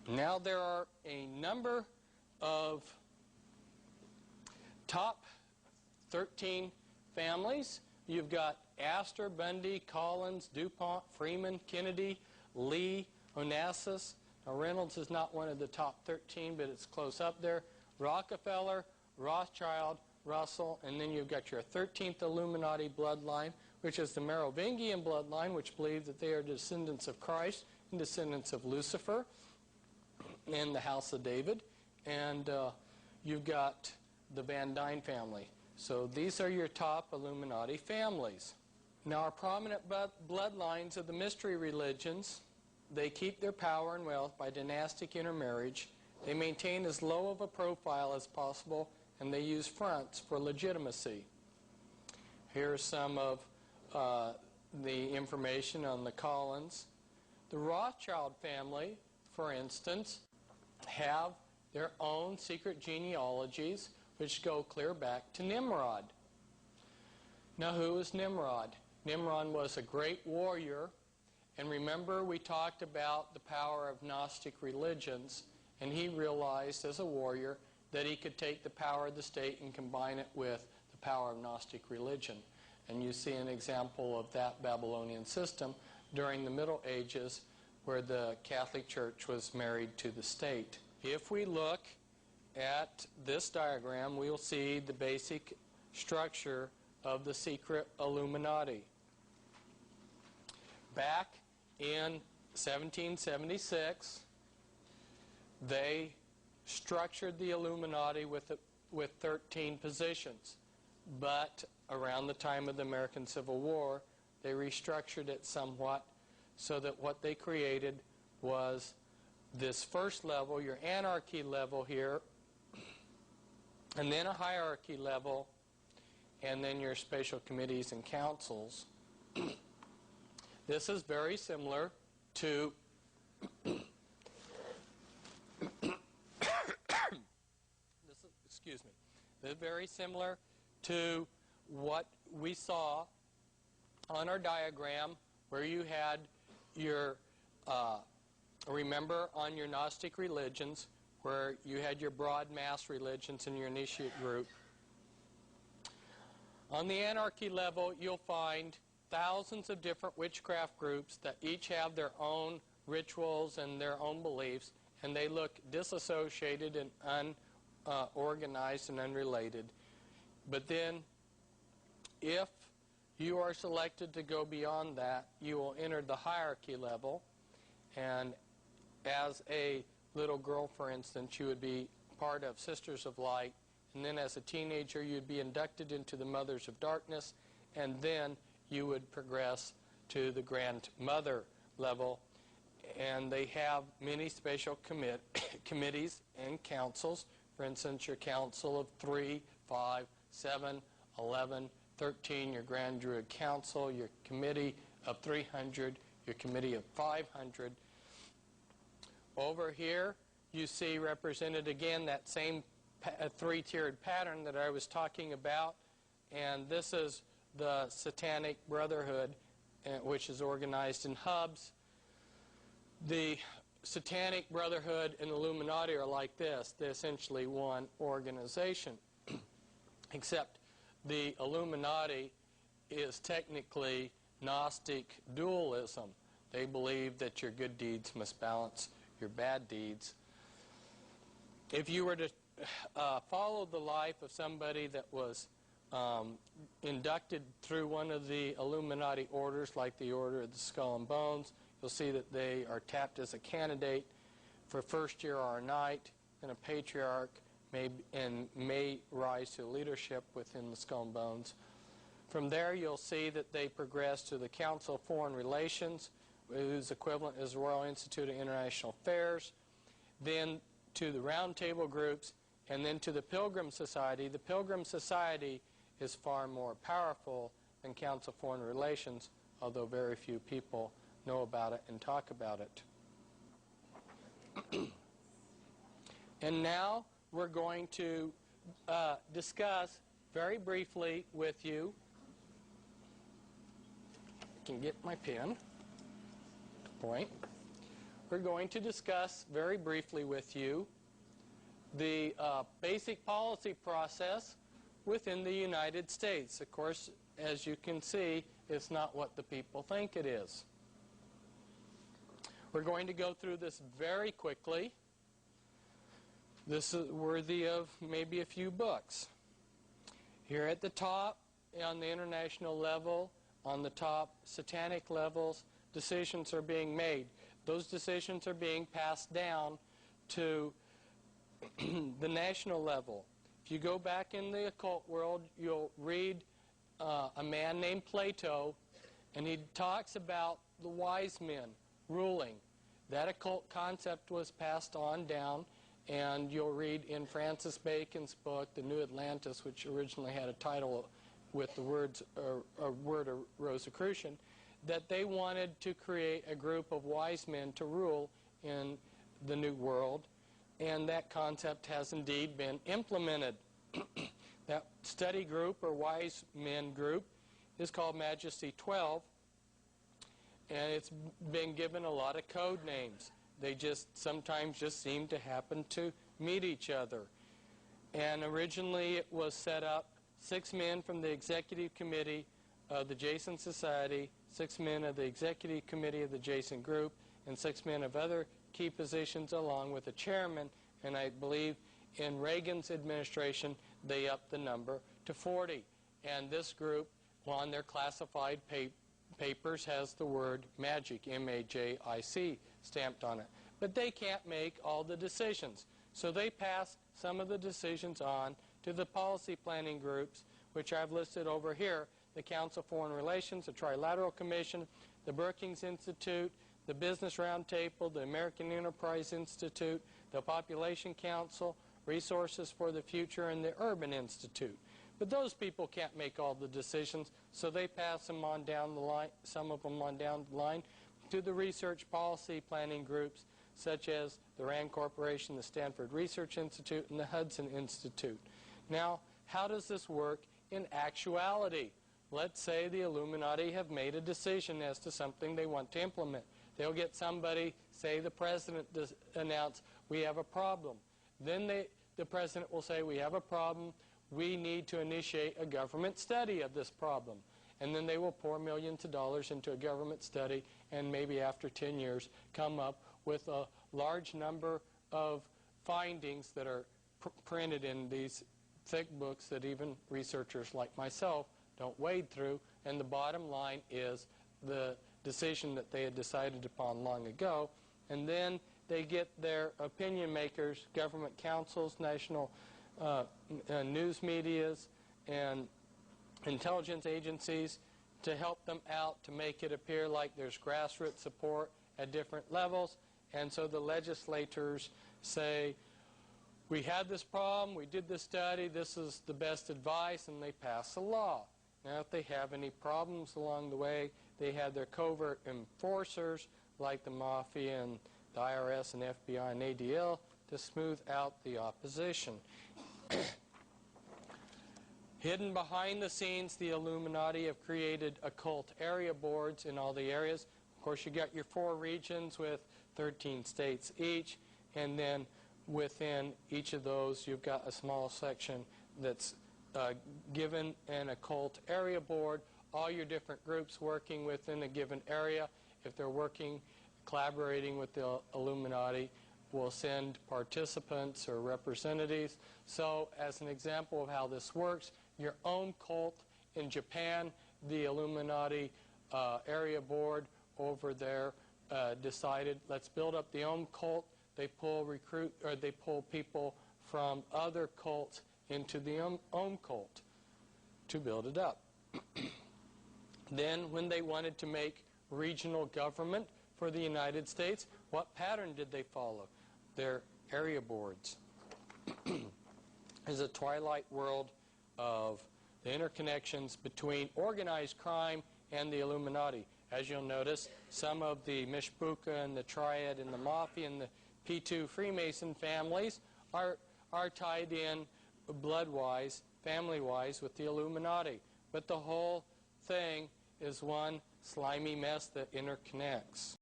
Now there are a number of top 13 families. You've got Astor, Bundy, Collins, DuPont, Freeman, Kennedy, Lee, Onassis. Now Reynolds is not one of the top 13, but it's close up there. Rockefeller, Rothschild, Russell, and then you've got your 13th Illuminati bloodline, which is the Merovingian bloodline, which believe that they are descendants of Christ and descendants of Lucifer and the House of David. And you've got the Van Dyne family. So these are your top Illuminati families. Now our prominent bloodlines of the mystery religions, they keep their power and wealth by dynastic intermarriage. They maintain as low of a profile as possible, and they use fronts for legitimacy. Here's some of the information on the Collins. The Rothschild family, for instance, have their own secret genealogies which go clear back to Nimrod. Now, who was Nimrod? Nimrod was a great warrior, and remember we talked about the power of Gnostic religions, and he realized as a warrior that he could take the power of the state and combine it with the power of Gnostic religion. And you see an example of that Babylonian system during the Middle Ages, where the Catholic Church was married to the state. If we look at this diagram, we will see the basic structure of the secret Illuminati. Back in 1776, they structured the Illuminati with 13 positions. But around the time of the American Civil War, they restructured it somewhat so that what they created was this first level, your anarchy level here, and then a hierarchy level, and then your special committees and councils. This is very similar to excuse me. This is very similar to what we saw on our diagram, where you had your, remember on your Gnostic religions, where you had your broad mass religions and your initiate group. On the anarchy level, you'll find thousands of different witchcraft groups that each have their own rituals and their own beliefs, and they look disassociated and unorganized and unrelated. But then, if you are selected to go beyond that, you will enter the hierarchy level, and as a little girl, for instance, you would be part of Sisters of Light, and then as a teenager you'd be inducted into the Mothers of Darkness, and then you would progress to the Grandmother level. And they have many special committees and councils. For instance, your council of 3, 5, 7, 11, 13, your Grand Druid Council, your committee of 300, your committee of 500. Over here, you see represented again that same three-tiered pattern that I was talking about, and this is the Satanic Brotherhood, which is organized in hubs. The Satanic Brotherhood and Illuminati are like this. They're essentially one organization, except the Illuminati is technically Gnostic dualism. They believe that your good deeds must balance your bad deeds. If you were to follow the life of somebody that was inducted through one of the Illuminati orders, like the Order of the Skull and Bones, you'll see that they are tapped as a candidate for first year or a knight, and a patriarch may rise to leadership within the Skull and Bones. From there, you'll see that they progress to the Council of Foreign Relations, whose equivalent is the Royal Institute of International Affairs, then to the Round Table groups, and then to the Pilgrim Society. The Pilgrim Society is far more powerful than Council of Foreign Relations, although very few people know about it and talk about it. And now we're going to discuss very briefly with you, I can get my pen to point, we're going to discuss very briefly with you the basic policy process within the United States. Of course, as you can see, it's not what the people think it is. We're going to go through this very quickly. This is worthy of maybe a few books. Here at the top, on the international level, on the top satanic levels, decisions are being made. Those decisions are being passed down to the national level. If you go back in the occult world, you'll read a man named Plato, and he talks about the wise men ruling. That occult concept was passed on down, and you'll read in Francis Bacon's book, The New Atlantis, which originally had a title with the word of Rosicrucian, that they wanted to create a group of wise men to rule in the New World, and that concept has indeed been implemented. That study group or wise men group is called Majesty 12, and it's been given a lot of code names. They just sometimes just seem to happen to meet each other. And originally it was set up 6 men from the executive committee of the Jason Society, 6 men of the executive committee of the Jason group, and 6 men of other key positions along with a chairman. And I believe in Reagan's administration they upped the number to 40. And this group on their classified papers has the word magic, M-A-J-I-C, stamped on it. But they can't make all the decisions. So they pass some of the decisions on to the policy planning groups, which I've listed over here: the Council of Foreign Relations, the Trilateral Commission, the Brookings Institute, the Business Roundtable, the American Enterprise Institute, the Population Council, Resources for the Future, and the Urban Institute. But those people can't make all the decisions, so they pass them on down the line, some of them on down the line, to the research policy planning groups, such as the RAND Corporation, the Stanford Research Institute, and the Hudson Institute. Now, how does this work in actuality? Let's say the Illuminati have made a decision as to something they want to implement. They'll get somebody, say the president, announce, we have a problem. Then the president will say, we have a problem. We need to initiate a government study of this problem. And then they will pour millions of dollars into a government study, and maybe after 10 years come up with a large number of findings that are printed in these thick books that even researchers like myself don't wade through. And the bottom line is the decision that they had decided upon long ago. And then they get their opinion makers, government councils, national news medias, and intelligence agencies to help them out to make it appear like there's grassroots support at different levels. And so the legislators say, we had this problem, we did this study, this is the best advice, and they pass a law. Now, if they have any problems along the way, they have their covert enforcers like the Mafia and the IRS and FBI and ADL to smooth out the opposition. Hidden behind the scenes, the Illuminati have created occult area boards in all the areas. Of course, you got your 4 regions with 13 states each, and then within each of those you've got a small section that's given an occult area board. All your different groups working within a given area, if they're working, collaborating with the Illuminati, will send participants or representatives. So as an example of how this works, your own cult in Japan, the Illuminati area board over there decided, let's build up the own cult. They pull people from other cults into the own cult to build it up. Then when they wanted to make regional government for the United States, what pattern did they follow? Their area boards. Is a twilight world of the interconnections between organized crime and the Illuminati. As you'll notice, some of the Mishpucha and the Triad and the Mafia and the P2 Freemason families are tied in blood-wise, family-wise with the Illuminati. But the whole thing is one slimy mess that interconnects.